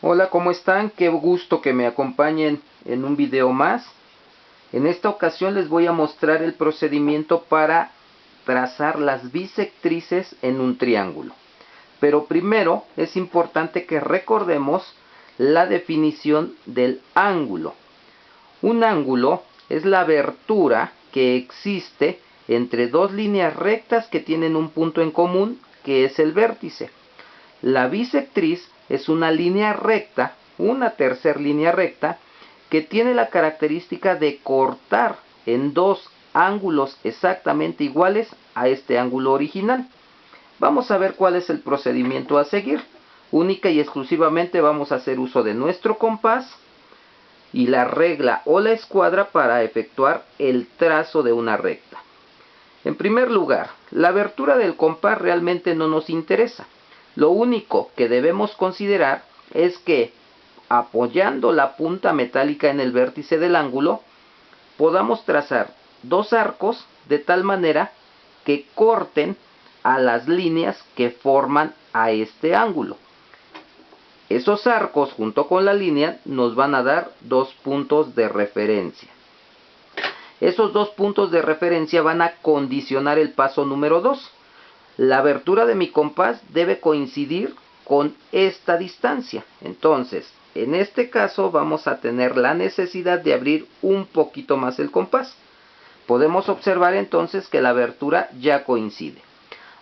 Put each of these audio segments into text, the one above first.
Hola, ¿cómo están? Qué gusto que me acompañen en un video más. En esta ocasión les voy a mostrar el procedimiento para trazar las bisectrices en un triángulo. Pero primero es importante que recordemos la definición del ángulo. Un ángulo es la abertura que existe entre dos líneas rectas que tienen un punto en común, que es el vértice. La bisectriz es una línea recta, una tercer línea recta, que tiene la característica de cortar en dos ángulos exactamente iguales a este ángulo original. Vamos a ver cuál es el procedimiento a seguir. Única y exclusivamente vamos a hacer uso de nuestro compás y la regla o la escuadra para efectuar el trazo de una recta. En primer lugar, la abertura del compás realmente no nos interesa. Lo único que debemos considerar es que, apoyando la punta metálica en el vértice del ángulo, podamos trazar dos arcos de tal manera que corten a las líneas que forman a este ángulo. Esos arcos junto con la línea nos van a dar dos puntos de referencia. Esos dos puntos de referencia van a condicionar el paso número 2. La abertura de mi compás debe coincidir con esta distancia. Entonces, en este caso vamos a tener la necesidad de abrir un poquito más el compás. Podemos observar entonces que la abertura ya coincide.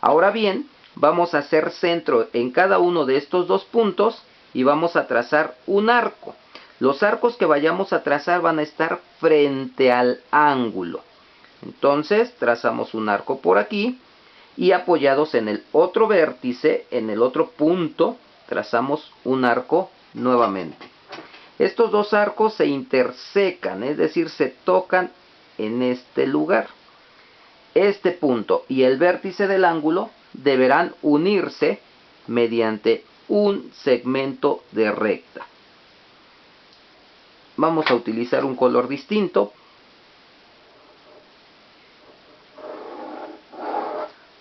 Ahora bien, vamos a hacer centro en cada uno de estos dos puntos y vamos a trazar un arco. Los arcos que vayamos a trazar van a estar frente al ángulo. Entonces, trazamos un arco por aquí y apoyados en el otro vértice, en el otro punto, trazamos un arco nuevamente. Estos dos arcos se intersecan, es decir, se tocan en este lugar. Este punto y el vértice del ángulo deberán unirse mediante un segmento de recta. Vamos a utilizar un color distinto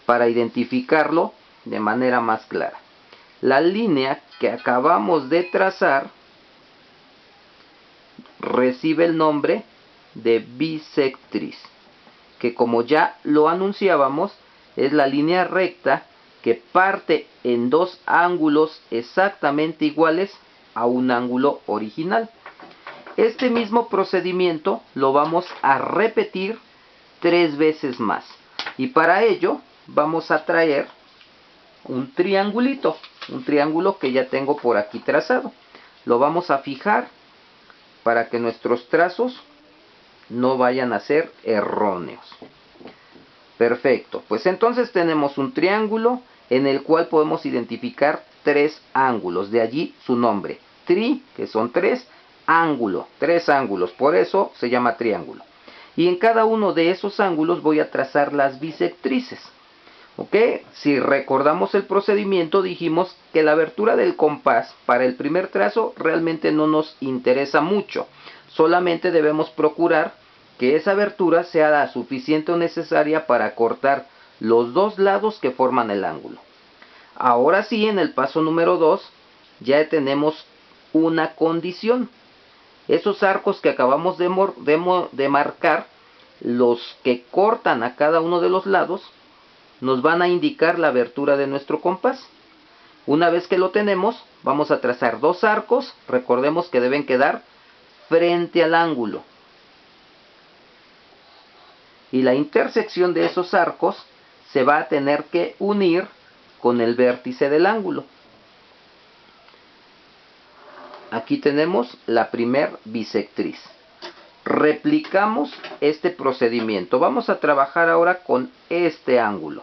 para identificarlo de manera más clara. La línea que acabamos de trazar recibe el nombre de bisectriz, que como ya lo anunciábamos, es la línea recta que parte en dos ángulos exactamente iguales a un ángulo original. Este mismo procedimiento lo vamos a repetir 3 veces más. Y para ello vamos a traer un triangulito, un triángulo que ya tengo por aquí trazado. Lo vamos a fijar para que nuestros trazos no vayan a ser erróneos. Perfecto, pues entonces tenemos un triángulo en el cual podemos identificar 3 ángulos, de allí su nombre. Tri, que son 3, ángulo, 3 ángulos, por eso se llama triángulo. Y en cada uno de esos ángulos voy a trazar las bisectrices. ¿Ok? Si recordamos el procedimiento, dijimos que la abertura del compás para el primer trazo realmente no nos interesa mucho. Solamente debemos procurar que esa abertura sea la suficiente o necesaria para cortar los dos lados que forman el ángulo. Ahora sí, en el paso número 2, ya tenemos una condición. Esos arcos que acabamos de marcar, los que cortan a cada uno de los lados, nos van a indicar la abertura de nuestro compás. Una vez que lo tenemos, vamos a trazar dos arcos. Recordemos que deben quedar frente al ángulo. Y la intersección de esos arcos se va a tener que unir con el vértice del ángulo. Aquí tenemos la primer bisectriz. Replicamos este procedimiento. Vamos a trabajar ahora con este ángulo.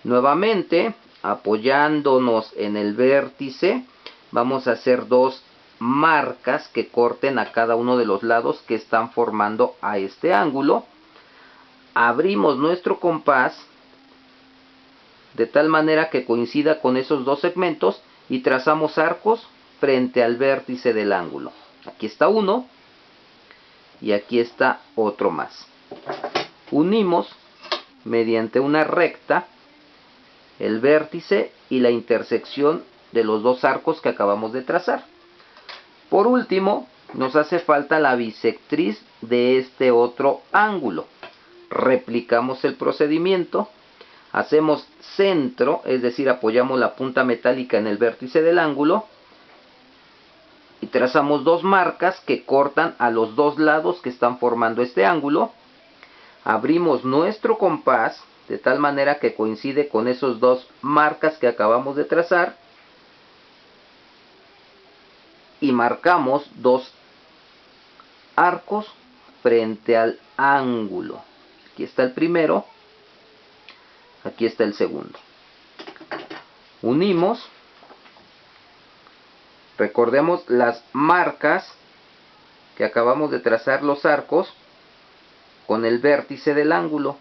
Nuevamente, apoyándonos en el vértice, vamos a hacer dos marcas que corten a cada uno de los lados que están formando a este ángulo. Abrimos nuestro compás de tal manera que coincida con esos dos segmentos y trazamos arcos frente al vértice del ángulo. Aquí está uno y aquí está otro más. Unimos mediante una recta el vértice y la intersección de los dos arcos que acabamos de trazar. Por último, nos hace falta la bisectriz de este otro ángulo. Replicamos el procedimiento, hacemos centro, es decir, apoyamos la punta metálica en el vértice del ángulo y trazamos dos marcas que cortan a los dos lados que están formando este ángulo. Abrimos nuestro compás de tal manera que coincide con esos dos marcas que acabamos de trazar y marcamos dos arcos frente al ángulo. Aquí está el primero, aquí está el segundo. Unimos, recordemos las marcas que acabamos de trazar los arcos con el vértice del ángulo.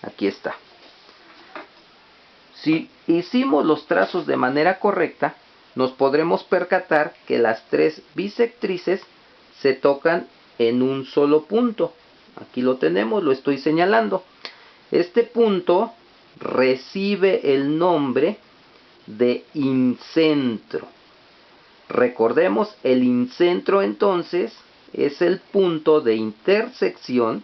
Aquí está. Si hicimos los trazos de manera correcta, nos podremos percatar que las tres bisectrices se tocan en un solo punto. Aquí lo tenemos, lo estoy señalando. Este punto recibe el nombre de incentro. Recordemos, el incentro entonces es el punto de intersección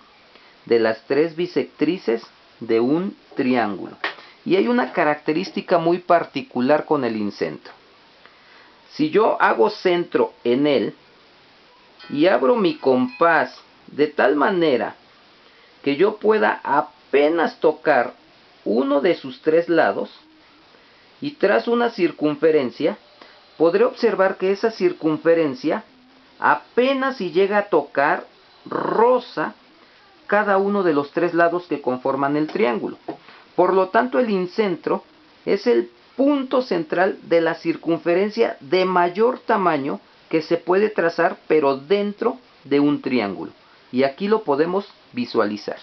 de las tres bisectrices de un triángulo. Y hay una característica muy particular con el incentro. Si yo hago centro en él y abro mi compás de tal manera que yo pueda apenas tocar uno de sus tres lados y trazo una circunferencia, podré observar que esa circunferencia apenas si llega a tocar, roza cada uno de los tres lados que conforman el triángulo. Por lo tanto, el incentro es el punto central de la circunferencia de mayor tamaño que se puede trazar, pero dentro de un triángulo. Y aquí lo podemos visualizar.